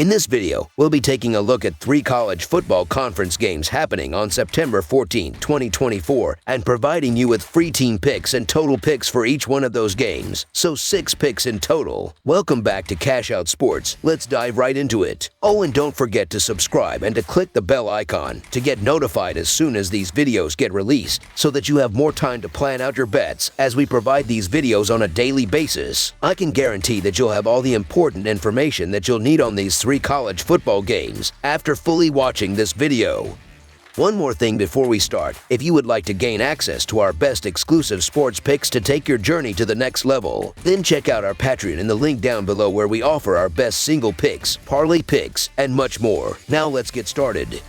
In this video, we'll be taking a look at 3 college football conference games happening on September 14, 2024, and providing you with free team picks and total picks for each one of those games, so 6 picks in total. Welcome back to Cash Out Sports. Let's dive right into it. Oh, and don't forget to subscribe and to click the bell icon to get notified as soon as these videos get released, so that you have more time to plan out your bets as we provide these videos on a daily basis. I can guarantee that you'll have all the important information that you'll need on these 3 college football games after fully watching this video. One more thing before we start: if you would like to gain access to our best exclusive sports picks to take your journey to the next level, then check out our Patreon in the link down below, where we offer our best single picks, parlay picks, and much more. Now let's get started.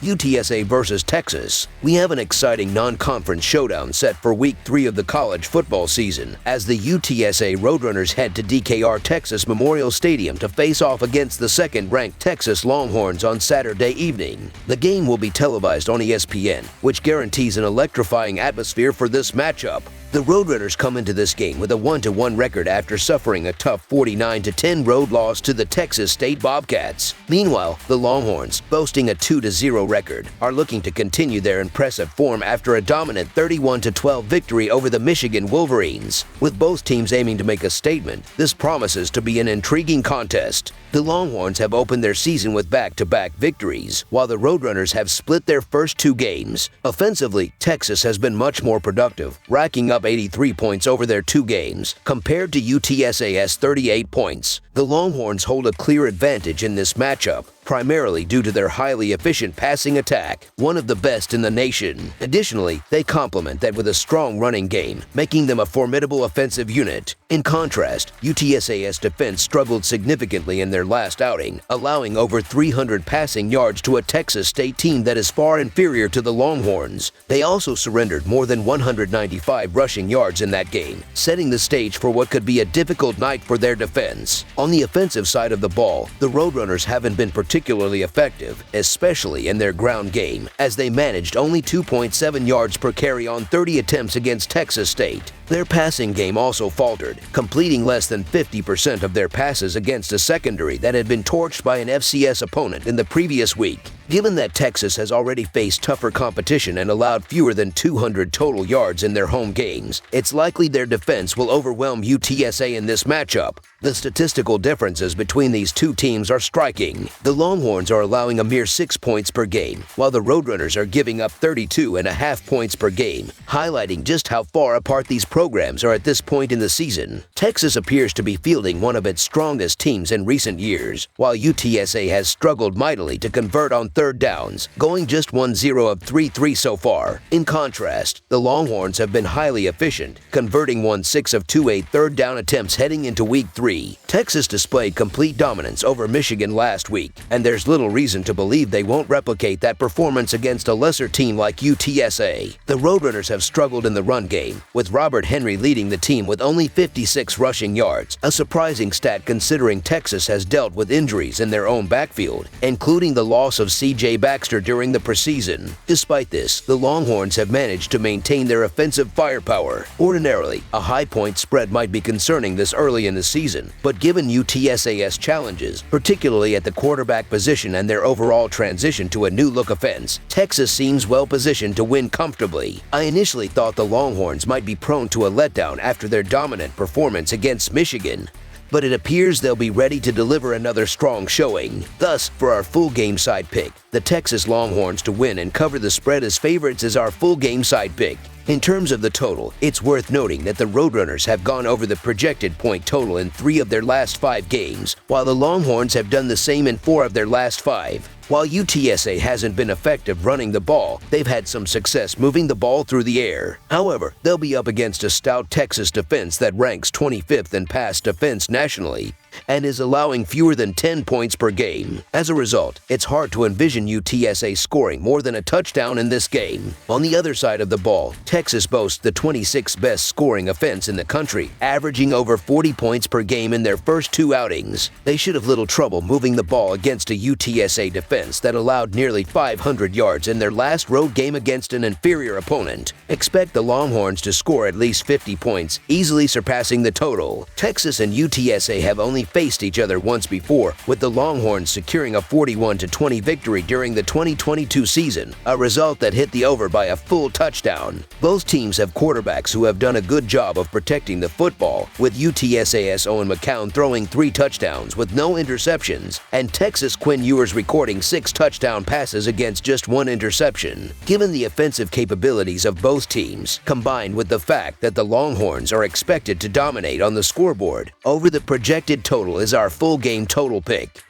UTSA versus Texas. We have an exciting non-conference showdown set for Week 3 of the college football season, as the UTSA Roadrunners head to DKR Texas Memorial Stadium to face off against the second-ranked Texas Longhorns on Saturday evening. The game will be televised on ESPN, which guarantees an electrifying atmosphere for this matchup. The Roadrunners come into this game with a 1-1 record after suffering a tough 49-10 road loss to the Texas State Bobcats. Meanwhile, the Longhorns, boasting a 2-0 record, are looking to continue their impressive form after a dominant 31-12 victory over the Michigan Wolverines. With both teams aiming to make a statement, this promises to be an intriguing contest. The Longhorns have opened their season with back-to-back victories, while the Roadrunners have split their first 2 games. Offensively, Texas has been much more productive, racking up 83 points over their 2 games, compared to UTSA's 38 points. The Longhorns hold a clear advantage in this matchup, primarily due to their highly efficient passing attack, one of the best in the nation. Additionally, they complement that with a strong running game, making them a formidable offensive unit. In contrast, UTSA's defense struggled significantly in their last outing, allowing over 300 passing yards to a Texas State team that is far inferior to the Longhorns. They also surrendered more than 195 rushing yards in that game, setting the stage for what could be a difficult night for their defense. On the offensive side of the ball, the Roadrunners haven't been particularly effective, especially in their ground game, as they managed only 2.7 yards per carry on 30 attempts against Texas State. Their passing game also faltered, completing less than 50% of their passes against a secondary that had been torched by an FCS opponent in the previous week. Given that Texas has already faced tougher competition and allowed fewer than 200 total yards in their home games, it's likely their defense will overwhelm UTSA in this matchup. The statistical differences between these 2 teams are striking. The Longhorns are allowing a mere 6 points per game, while the Roadrunners are giving up 32.5 points per game, highlighting just how far apart these programs are at this point in the season. Texas appears to be fielding one of its strongest teams in recent years, while UTSA has struggled mightily to convert on third downs, going just 1-0 of 3-3 so far. In contrast, the Longhorns have been highly efficient, converting 1-6 of 2-8 third down attempts heading into Week 3. Texas displayed complete dominance over Michigan last week, and there's little reason to believe they won't replicate that performance against a lesser team like UTSA. The Roadrunners have struggled in the run game, with Robert Henry leading the team with only 56 rushing yards, a surprising stat considering Texas has dealt with injuries in their own backfield, including the loss of C.J. Baxter during the preseason. Despite this, the Longhorns have managed to maintain their offensive firepower. Ordinarily, a high point spread might be concerning this early in the season, but given UTSA's challenges, particularly at the quarterback position and their overall transition to a new-look offense, Texas seems well-positioned to win comfortably. I initially thought the Longhorns might be prone to a letdown after their dominant performance against Michigan, but it appears they'll be ready to deliver another strong showing. Thus, for our full game side pick, the Texas Longhorns to win and cover the spread as favorites is our full game side pick. In terms of the total, it's worth noting that the Roadrunners have gone over the projected point total in 3 of their last 5 games, while the Longhorns have done the same in 4 of their last 5. While UTSA hasn't been effective running the ball, they've had some success moving the ball through the air. However, they'll be up against a stout Texas defense that ranks 25th in pass defense nationally and is allowing fewer than 10 points per game. As a result, it's hard to envision UTSA scoring more than a touchdown in this game. On the other side of the ball, Texas boasts the 26th best scoring offense in the country, averaging over 40 points per game in their first 2 outings. They should have little trouble moving the ball against a UTSA defense that allowed nearly 500 yards in their last road game against an inferior opponent. Expect the Longhorns to score at least 50 points, easily surpassing the total. Texas and UTSA have only only faced each other once before, with the Longhorns securing a 41-20 victory during the 2022 season, a result that hit the over by a full touchdown. Both teams have quarterbacks who have done a good job of protecting the football, with UTSA's Owen McCown throwing 3 touchdowns with no interceptions, and Texas Quinn Ewers recording 6 touchdown passes against just 1 interception. Given the offensive capabilities of both teams, combined with the fact that the Longhorns are expected to dominate on the scoreboard, over the projected total is our full game total pick.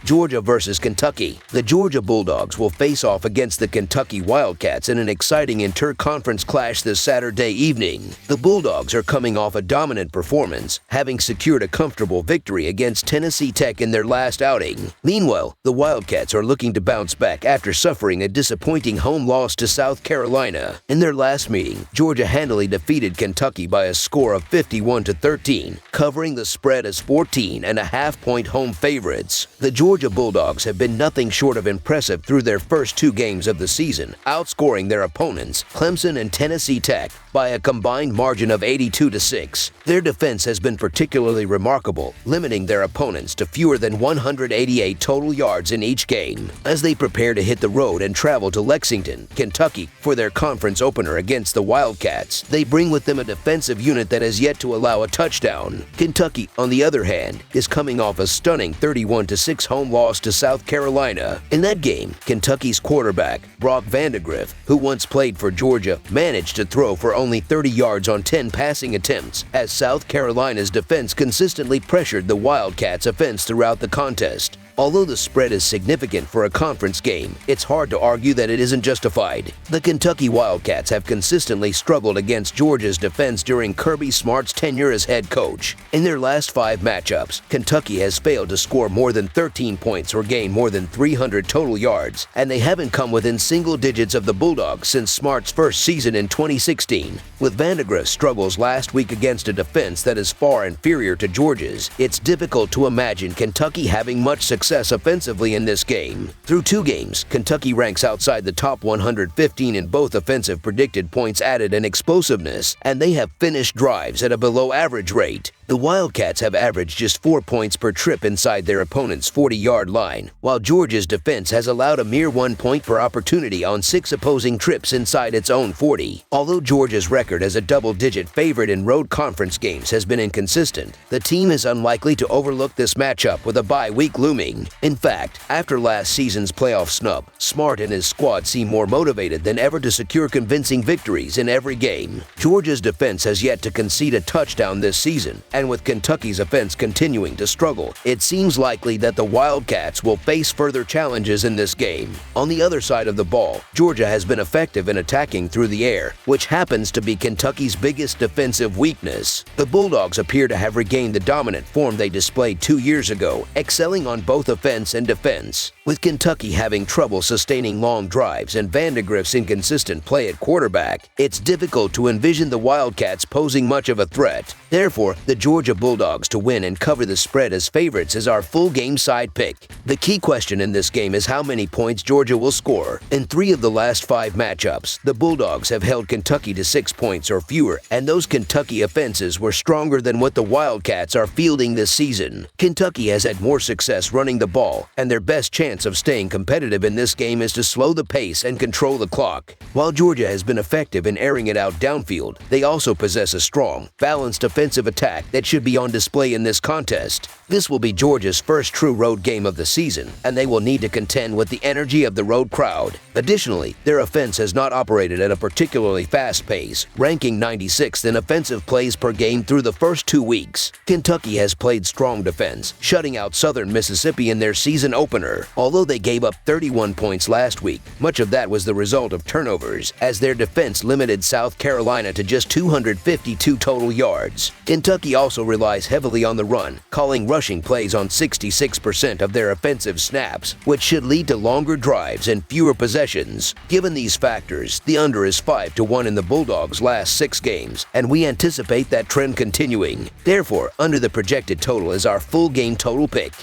Georgia versus Kentucky. The Georgia Bulldogs will face off against the Kentucky Wildcats in an exciting inter-conference clash this Saturday evening. The Bulldogs are coming off a dominant performance, having secured a comfortable victory against Tennessee Tech in their last outing. Meanwhile, the Wildcats are looking to bounce back after suffering a disappointing home loss to South Carolina. In their last meeting, Georgia handily defeated Kentucky by a score of 51-13, covering the spread as 14.5-point home favorites. The Georgia Bulldogs have been nothing short of impressive through their first 2 games of the season, outscoring their opponents, Clemson and Tennessee Tech, by a combined margin of 82-6. Their defense has been particularly remarkable, limiting their opponents to fewer than 188 total yards in each game. As they prepare to hit the road and travel to Lexington, Kentucky, for their conference opener against the Wildcats, they bring with them a defensive unit that has yet to allow a touchdown. Kentucky, on the other hand, is coming off a stunning 31-6 home loss to South Carolina. In that game, Kentucky's quarterback, Brock Vandagriff, who once played for Georgia, managed to throw for only 30 yards on 10 passing attempts, as South Carolina's defense consistently pressured the Wildcats' offense throughout the contest. Although the spread is significant for a conference game, it's hard to argue that it isn't justified. The Kentucky Wildcats have consistently struggled against Georgia's defense during Kirby Smart's tenure as head coach. In their last 5 matchups, Kentucky has failed to score more than 13 points or gain more than 300 total yards, and they haven't come within single digits of the Bulldogs since Smart's first season in 2016. With Vandagriff's struggles last week against a defense that is far inferior to Georgia's, it's difficult to imagine Kentucky having much success offensively in this game. Through 2 games, Kentucky ranks outside the top 115 in both offensive predicted points added and explosiveness, and they have finished drives at a below-average rate. The Wildcats have averaged just 4 points per trip inside their opponent's 40-yard line, while Georgia's defense has allowed a mere 1 point per opportunity on 6 opposing trips inside its own 40. Although Georgia's record as a double-digit favorite in road conference games has been inconsistent, the team is unlikely to overlook this matchup with a bye week looming. In fact, after last season's playoff snub, Smart and his squad seem more motivated than ever to secure convincing victories in every game. Georgia's defense has yet to concede a touchdown this season, and with Kentucky's offense continuing to struggle, it seems likely that the Wildcats will face further challenges in this game. On the other side of the ball, Georgia has been effective in attacking through the air, which happens to be Kentucky's biggest defensive weakness. The Bulldogs appear to have regained the dominant form they displayed 2 years ago, excelling on both offense and defense. With Kentucky having trouble sustaining long drives and Vandagriff's inconsistent play at quarterback, it's difficult to envision the Wildcats posing much of a threat. Therefore, the Georgia Bulldogs to win and cover the spread as favorites is our full game side pick. The key question in this game is how many points Georgia will score. In 3 of the last 5 matchups, the Bulldogs have held Kentucky to 6 points or fewer, and those Kentucky offenses were stronger than what the Wildcats are fielding this season. Kentucky has had more success running the ball, and their best chance of staying competitive in this game is to slow the pace and control the clock. While Georgia has been effective in airing it out downfield, they also possess a strong, balanced offensive attack that should be on display in this contest. This will be Georgia's first true road game of the season, and they will need to contend with the energy of the road crowd. Additionally, their offense has not operated at a particularly fast pace, ranking 96th in offensive plays per game through the first 2 weeks. Kentucky has played strong defense, shutting out Southern Mississippi in their season opener. Although they gave up 31 points last week, much of that was the result of turnovers, as their defense limited South Carolina to just 252 total yards. Kentucky also relies heavily on the run, calling rushing plays on 66% of their offensive snaps, which should lead to longer drives and fewer possessions. Given these factors, the under is 5-1 in the Bulldogs' last 6 games, and we anticipate that trend continuing. Therefore, under the projected total is our full game total pick.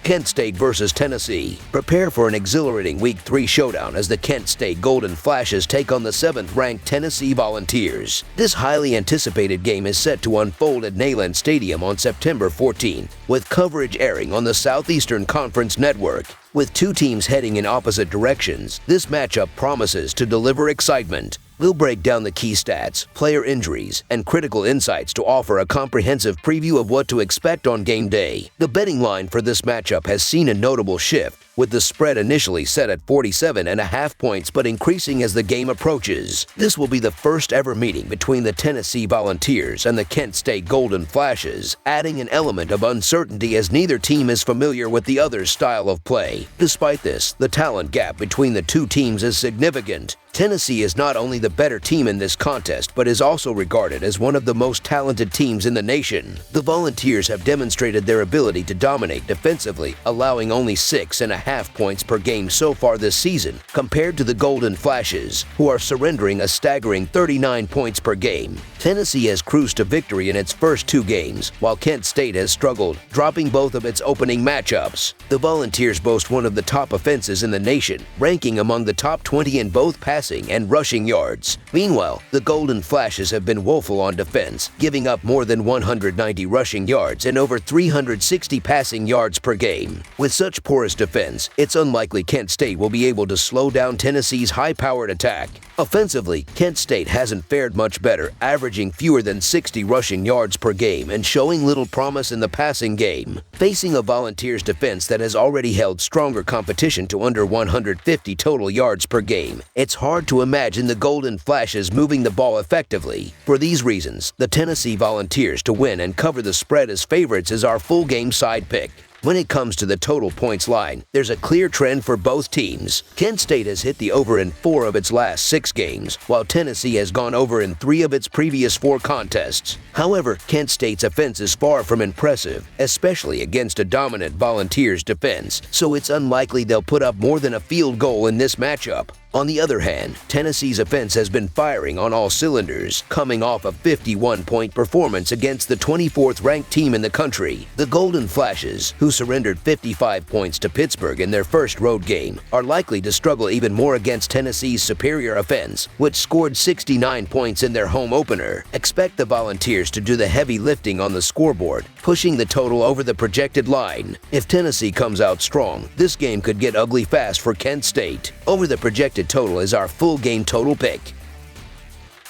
Kent State versus Tennessee. Prepare for an exhilarating Week 3 showdown as the Kent State Golden Flashes take on the 7th-ranked Tennessee Volunteers. This highly anticipated game is set to unfold at Neyland Stadium on September 14, with coverage airing on the Southeastern Conference Network. With two teams heading in opposite directions, this matchup promises to deliver excitement. We'll break down the key stats, player injuries, and critical insights to offer a comprehensive preview of what to expect on game day. The betting line for this matchup has seen a notable shift, with the spread initially set at 47.5 points but increasing as the game approaches. This will be the first ever meeting between the Tennessee Volunteers and the Kent State Golden Flashes, adding an element of uncertainty as neither team is familiar with the other's style of play. Despite this, the talent gap between the two teams is significant. Tennessee is not only the better team in this contest, but is also regarded as one of the most talented teams in the nation. The Volunteers have demonstrated their ability to dominate defensively, allowing only 6.5 points per game so far this season, compared to the Golden Flashes, who are surrendering a staggering 39 points per game. Tennessee has cruised to victory in its first two games, while Kent State has struggled, dropping both of its opening matchups. The Volunteers boast one of the top offenses in the nation, ranking among the top 20 in both passing and rushing yards. Meanwhile, the Golden Flashes have been woeful on defense, giving up more than 190 rushing yards and over 360 passing yards per game. With such porous defense, it's unlikely Kent State will be able to slow down Tennessee's high-powered attack. Offensively, Kent State hasn't fared much better, averaging fewer than 60 rushing yards per game and showing little promise in the passing game. Facing a Volunteers defense that has already held stronger competition to under 150 total yards per game, it's hard to imagine the Golden Flashes moving the ball effectively. For these reasons, the Tennessee Volunteers to win and cover the spread as favorites is our full game side pick. When it comes to the total points line, there's a clear trend for both teams. Kent State has hit the over in 4 of its last 6 games, while Tennessee has gone over in 3 of its previous 4 contests. However, Kent State's offense is far from impressive, especially against a dominant Volunteers defense, so it's unlikely they'll put up more than a field goal in this matchup. On the other hand, Tennessee's offense has been firing on all cylinders, coming off a 51-point performance against the 24th-ranked team in the country. The Golden Flashes, who surrendered 55 points to Pittsburgh in their first road game, are likely to struggle even more against Tennessee's superior offense, which scored 69 points in their home opener. Expect the Volunteers to do the heavy lifting on the scoreboard, pushing the total over the projected line. If Tennessee comes out strong, this game could get ugly fast for Kent State. Over the projected total is our full game total pick.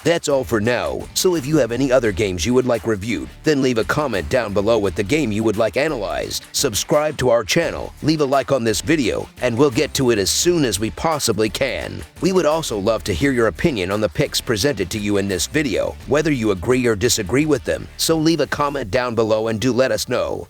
That's all for now, so if you have any other games you would like reviewed, then leave a comment down below with the game you would like analyzed. Subscribe to our channel, leave a like on this video, and we'll get to it as soon as we possibly can. We would also love to hear your opinion on the picks presented to you in this video, whether you agree or disagree with them, so leave a comment down below and do let us know.